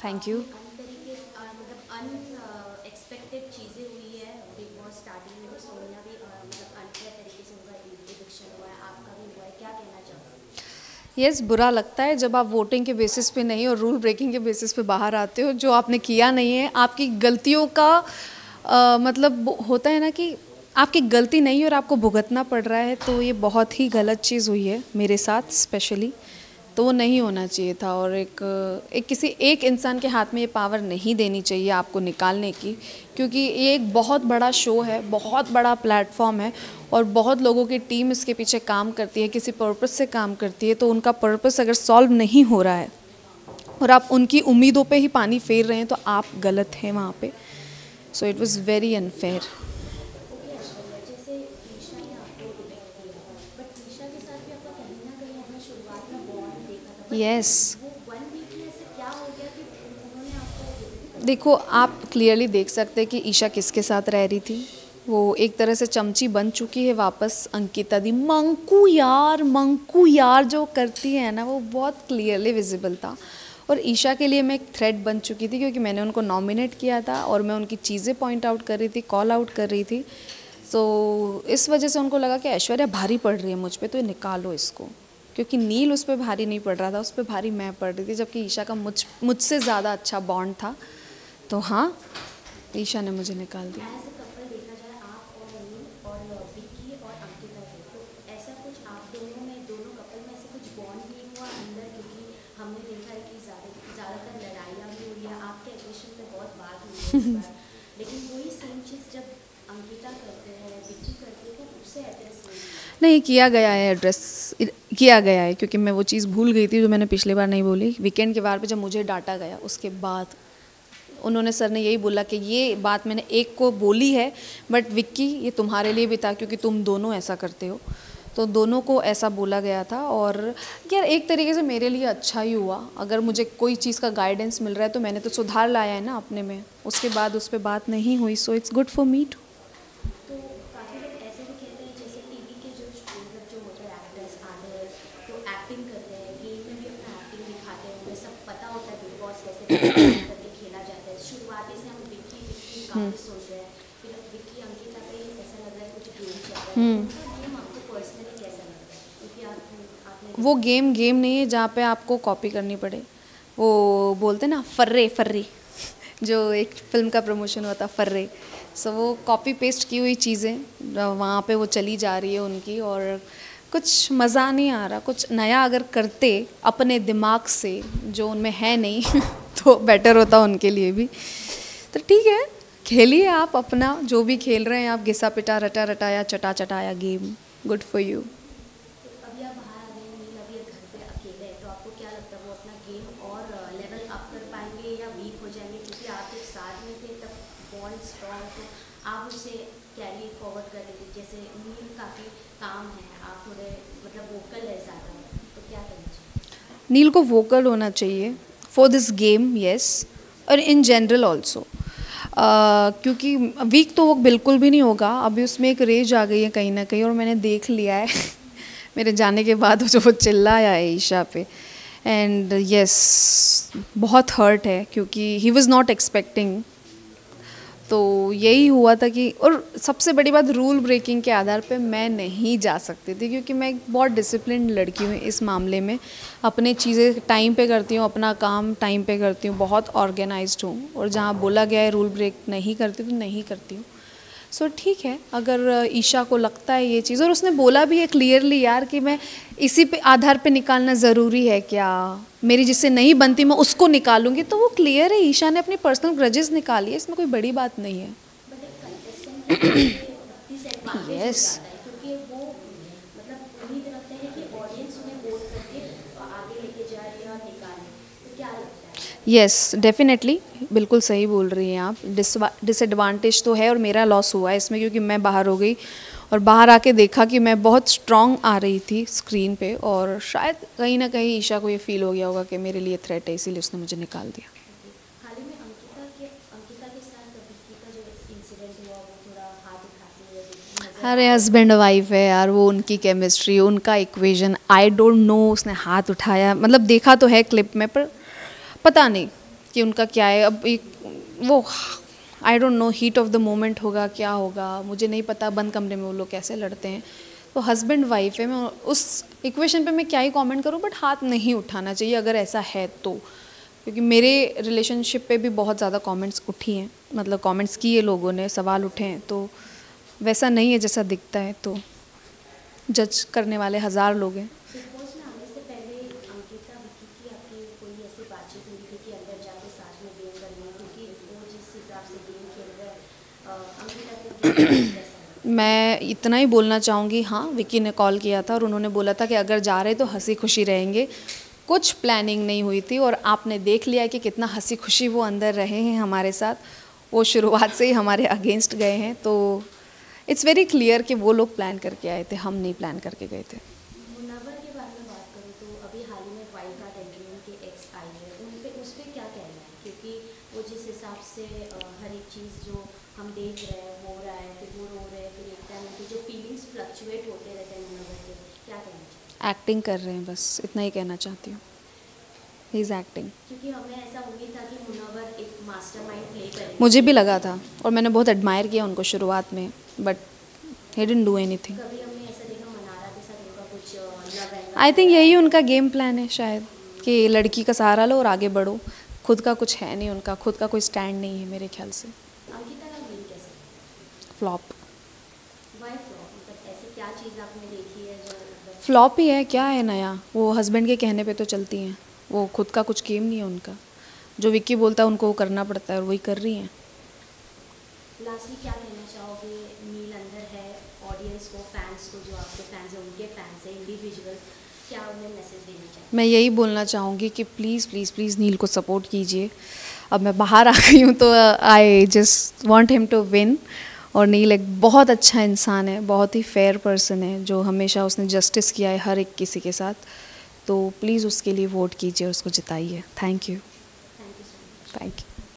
Thank you. तरीके से मतलब अनएक्सपेक्टेड चीज़ें हुई है बिग बॉस स्टार्टिंग में, तो सोनिया भी मतलब अनफेयर तरीके से उनका इविक्शन हुआ है, आपका भी हुआ है, क्या कहना चाहोगे? यस, बुरा लगता है जब आप वोटिंग के बेसिस पे नहीं और रूल ब्रेकिंग के बेसिस पे बाहर आते हो। जो आपने किया नहीं है, आपकी गलतियों का मतलब होता है ना कि आपकी गलती नहीं है और आपको भुगतना पड़ रहा है, तो ये बहुत ही गलत चीज़ हुई है मेरे साथ स्पेशली। तो वो नहीं होना चाहिए था, और एक किसी एक इंसान के हाथ में ये पावर नहीं देनी चाहिए आपको निकालने की, क्योंकि ये एक बहुत बड़ा शो है, बहुत बड़ा प्लेटफॉर्म है, और बहुत लोगों की टीम इसके पीछे काम करती है, किसी पर्पस से काम करती है। तो उनका पर्पस अगर सॉल्व नहीं हो रहा है और आप उनकी उम्मीदों पे ही पानी फेर रहे हैं, तो आप गलत हैं वहाँ पे। So it was very unfair. Okay Aishwarya, जैसे ईशा ने आपको इविक्ट किया, बट ईशा के साथ भी आपका कहीं ना कहीं आपने शुरुआत में बॉन्ड देखा था, यस, बट वो 1 वीक में ऐसे क्या हो गया कि उन्होंने आपको evict कर देखो आप क्लियरली देख सकते हैं कि ईशा किसके साथ रह रही थी। वो एक तरह से चमची बन चुकी है वापस अंकिता दी। मंकू यार जो करती है ना, वो बहुत क्लियरली विजिबल था। और ईशा के लिए मैं एक थ्रेट बन चुकी थी, क्योंकि मैंने उनको नॉमिनेट किया था और मैं उनकी चीज़ें पॉइंट आउट कर रही थी, कॉल आउट कर रही थी। सो इस वजह से उनको लगा कि ऐश्वर्या भारी पड़ रही है मुझ पे, तो ये निकालो इसको। क्योंकि नील उस पर भारी नहीं पड़ रहा था, उस पर भारी मैं पड़ रही थी, जबकि ईशा का मुझसे ज़्यादा अच्छा बॉन्ड था। तो हाँ, ईशा ने मुझे निकाल दिया। एज अ कपल देखा जाए, आप और नील और विक्की और अंकिता है, तो ऐसा कुछ आप दोनों में, दोनों कपल में ऐसे कुछ बॉन्ड नहीं हुआ अंदर? क्योंकि हमने देखा है कि ज़्यादातर लड़ाइयाँ भी हुई है, आपके एग्रेशन पे बहुत बात हुई है इस बार, लेकिन वही सेम चीज़ जब अंकिता करते हैं, विक्की करती है, तो उससे एड्रेस नहीं हुआ। नहीं किया गया है, एड्रेस किया गया है, क्योंकि मैं वो चीज़ भूल गई थी जो मैंने पिछली बार नहीं बोली। वीकेंड के बार पे जब मुझे डांटा गया, उसके बाद उन्होंने, सर ने यही बोला कि ये बात मैंने एक को बोली है, बट विक्की ये तुम्हारे लिए भी था, क्योंकि तुम दोनों ऐसा करते हो। तो दोनों को ऐसा बोला गया था। और यार एक तरीके से मेरे लिए अच्छा ही हुआ। अगर मुझे कोई चीज़ का गाइडेंस मिल रहा है, तो मैंने तो सुधार लाया है ना अपने में। उसके बाद उस पर बात नहीं हुई, so it's good for me too. तो काफ़ी लोग ऐसे भी कहते हैं, जैसे टीवी के जो मतलब जो होते हैं एक्टर्स आते हैं तो एक्टिंग करते हैं, गेम में भी अपना एक्टिंग दिखाते हैं, उन्हें सब पता होता है बिग बॉस कैसे प्लान करके खेला जाता है। शुरुआती से हम विक्की विक्की काफ़ी सुन रहे हैं, फिर विक्की अंकिता पे ऐसा लग रहा है कुछ गेम चल रहा है, तो उनका गेम आपको पर्सनली कैसा लगता है? क्योंकि आपने वो गेम गेम नहीं है जहाँ पे आपको कॉपी करनी पड़े। वो बोलते ना फर्रे फर्री जो एक फिल्म का प्रमोशन हुआ था, फर्रे। सो वो कॉपी पेस्ट की हुई चीज़ें वहाँ पे वो चली जा रही है उनकी, और कुछ मज़ा नहीं आ रहा। कुछ नया अगर करते अपने दिमाग से, जो उनमें है नहीं तो बेटर होता उनके लिए भी। तो ठीक है, खेलिए आप अपना जो भी खेल रहे हैं आप, घिसा पिटा रटा रटाया चटा चटाया गेम, गुड फॉर यू। अभी आप बाहर आ गए हैं, नील अभी घर पे अकेले हैं, तो आपको क्या लगता है वो अपना गेम और लेवल अप कर पाएंगे या वीक हो जाएंगे? क्योंकि आप जब साथ में थे तब बॉन्ड स्ट्रॉन्ग, तो आप उसे कैरी फॉरवर्ड कर रहे थे। जैसे नील काफ़ी काम है, आप थोड़े मतलब वोकल है ज़्यादा, तो क्या करना चाहिए? नील को वोकल होना चाहिए फॉर दिस गेम, यस, और इन जनरल ऑल्सो। क्योंकि वीक तो वो बिल्कुल भी नहीं होगा। अभी उसमें एक रेज आ गई है कहीं ना कहीं, और मैंने देख लिया है मेरे जाने के बाद जो वो चिल्लाया है ईशा पे। एंड यस, बहुत हर्ट है, क्योंकि ही वॉज नॉट एक्सपेक्टिंग। तो यही हुआ था कि, और सबसे बड़ी बात, रूल ब्रेकिंग के आधार पे मैं नहीं जा सकती थी, क्योंकि मैं एक बहुत डिसिप्लिन्ड लड़की हूँ इस मामले में। अपने चीज़ें टाइम पे करती हूँ, अपना काम टाइम पे करती हूँ, बहुत ऑर्गेनाइज्ड हूँ, और जहाँ बोला गया है रूल ब्रेक नहीं करती तो नहीं करती हूँ। सो ठीक है, अगर ईशा को लगता है ये चीज़, और उसने बोला भी है क्लियरली यार कि मैं इसी पे आधार पे निकालना ज़रूरी है क्या, मेरी जिससे नहीं बनती मैं उसको निकालूंगी, तो वो क्लियर है, ईशा ने अपनी पर्सनल ग्रजेस निकाली है, इसमें कोई बड़ी बात नहीं है। बट एक कंटेस्टेंट के लिए डिसएडवांटेज हो यस, जाता है, क्योंकि वो मतलब उम्मीद रखते हैं कि ऑडियंस उन्हें वोट करके आगे लेके जाए या निकाले, तो क्या लगता है? यस, डेफिनेटली, बिल्कुल सही बोल रही हैं आप। डिसएडवांटेज तो है, और मेरा लॉस हुआ है इसमें, क्योंकि मैं बाहर हो गई और बाहर आके देखा कि मैं बहुत स्ट्रांग आ रही थी स्क्रीन पे, और शायद कहीं ना कहीं ईशा को ये फील हो गया होगा कि मेरे लिए थ्रेट है, इसीलिए उसने मुझे निकाल दिया। हाल ही में अंकिता के साथ विक्की का जो इंसिडेंट हुआ, वो थोड़ा हाथ उठाते हुए नजर अरे हस्बैंड वाइफ है यार, वो उनकी केमिस्ट्री, उनका इक्वेशन, आई डोंट नो उसने हाथ उठाया, मतलब देखा तो है क्लिप में, पर पता नहीं। कि उनका क्या है। अब एक वो I don't know heat of the moment होगा, क्या होगा मुझे नहीं पता, बंद कमरे में वो लोग कैसे लड़ते हैं। तो हस्बैंड वाइफ है, मैं उस इक्वेशन पे मैं क्या ही कमेंट करूँ, बट हाथ नहीं उठाना चाहिए अगर ऐसा है तो, क्योंकि मेरे रिलेशनशिप पे भी बहुत ज़्यादा कमेंट्स उठी हैं, मतलब कमेंट्स किए लोगों ने, सवाल उठे हैं, तो वैसा नहीं है जैसा दिखता है, तो जज करने वाले हज़ार लोग हैं। बिग बॉस में आने से पहले अंकिता विकी की आपकी कोई ऐसी बातचीत हुई थी कि अंदर जाके साथ में गेम करनी है, क्योंकि वो जिस हिसाब से गेम खेल रहा है अंकिता को गेम कैसा लगा? मैं इतना ही बोलना चाहूँगी, हाँ विकी ने कॉल किया था और उन्होंने बोला था कि अगर जा रहे तो हंसी खुशी रहेंगे, कुछ प्लानिंग नहीं हुई थी। और आपने देख लिया कि कितना हंसी खुशी वो अंदर रहे हैं हमारे साथ, वो शुरुआत से ही हमारे अगेंस्ट गए हैं। तो इट्स वेरी क्लियर कि वो लोग प्लान करके आए थे, हम नहीं प्लान करके गए थे। मुनव्वर के बारे में बात करूँ तो अभी हाल ही में वाइल्ड कार्ड एंट्री के एक्स आई है, उस पर क्या कहना है? क्योंकि वो जिस हिसाब से हर एक चीज़ जो हम देख रहे हैं हो रहा है, फिर वो रो रहे हैं, फिर एक टाइम उनके जो फीलिंग्स फ्लक्चुएट होते रहते हैं मुनव्वर के, क्या कहना चाहिए? एक्टिंग कर रहे हैं, बस इतना ही कहना चाहती हूँ, ही इज़ एक्टिंग। क्योंकि हमें ऐसा उम्मीद था कि मुनव्वर एक मास्टरमाइंड प्ले करेंगे। मुझे भी लगा था और मैंने बहुत एडमायर किया उनको शुरुआत में, but he didn't do anything. कभी हमने ऐसा देखा मनारा के साथ उनका कुछ लव एंगल? आई थिंक यही उनका गेम प्लान है शायद, कि लड़की का सहारा लो और आगे बढ़ो। खुद का कुछ है नहीं उनका, खुद का कोई स्टैंड नहीं है मेरे ख्याल से। अंकिता का गेम कैसे? फ्लॉप। Why flop? मतलब ऐसी क्या चीज़ आपने देखी है जो मतलब फ्लॉप ही है, क्या है नया? वो हस्बैंड के कहने पे तो चलती हैं, वो खुद का कुछ गेम नहीं है उनका। जो विक्की बोलता है उनको वो करना पड़ता है और वही कर रही हैं। लास्टली क्या कहना चाहोगे? नील अंदर है, ऑडियंस को, फैंस को, जो आपके फैंस हैं उनके फैंस हैं इंडिविजुअल, क्या उन्हें मैसेज देना चाहिए? मैं यही बोलना चाहूँगी कि प्लीज़ प्लीज़ प्लीज़ नील को सपोर्ट कीजिए। अब मैं बाहर आ गई हूँ तो I just want him to win. और नील एक बहुत अच्छा इंसान है, बहुत ही फेयर पर्सन है, जो हमेशा उसने जस्टिस किया है हर एक किसी के साथ। तो प्लीज़ उसके लिए वोट कीजिए, उसको जिताइए। Thank you. Thank you so much. Thank you.